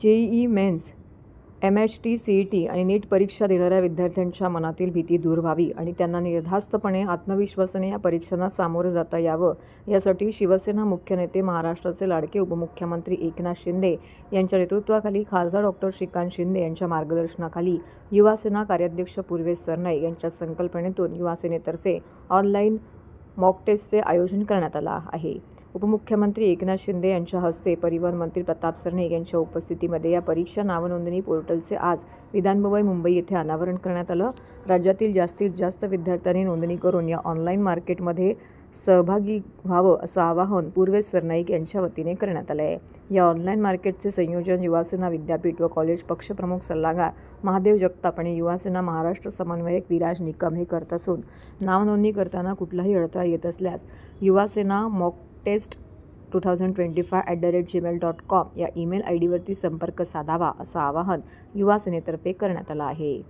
JEE men's, MHT, CET आणि नीट परीक्षा देणाऱ्या विद्यार्थ्यांच्या मनातील भीती दूर व्हावी आणि त्यांना निर्धास्तपणे आत्मविश्वासाने या परीक्षांना सामोरं जाता यावं, यासाठी शिवसेना मुख्य नेते, महाराष्ट्राचे लाडके उपमुख्यमंत्री एकनाथ शिंदे यांच्या नेतृत्वाखाली खासदार डॉ. श्रीकांत शिंदे यांच्या मार्गदर्शनाखाली युवासेना कार्याध्यक्ष पूर्वेश सरनाईक यांच्या संकल्पनेतून युवासेनेतर्फे ऑनलाईन मॉक टेस्टचे आयोजन करण्यात आलं आहे. उपमुख्यमंत्री एकनाथ शिंदे यांच्या हस्ते, परिवहन मंत्री प्रताप सरनाईक यांच्या उपस्थितीमध्ये या परीक्षा नावनोंदणी पोर्टलचे आज विधानभवन मुंबई येथे अनावरण करण्यात आलं. राज्यातील जास्तीत जास्त विद्यार्थ्यांनी नोंदणी करून या ऑनलाईन मार्केटमध्ये सहभागी व्हावं असं आवाहन पूर्वेश सरनाईक यांच्या वतीने करण्यात आलं आहे. या ऑनलाईन मार्केटचे संयोजन युवासेना विद्यापीठ व कॉलेज पक्षप्रमुख सल्लागार महादेव जगताप आणि युवासेना महाराष्ट्र समन्वयक विराज निकम हे करत असून, नावनोंदणी कुठलाही अडथळा येत असल्यास युवासेना mockTest2025@gmail.com या ईमेल ID वरती संपर्क साधावा असं आवाहन युवासेनेतर्फे करण्यात आलं आहे.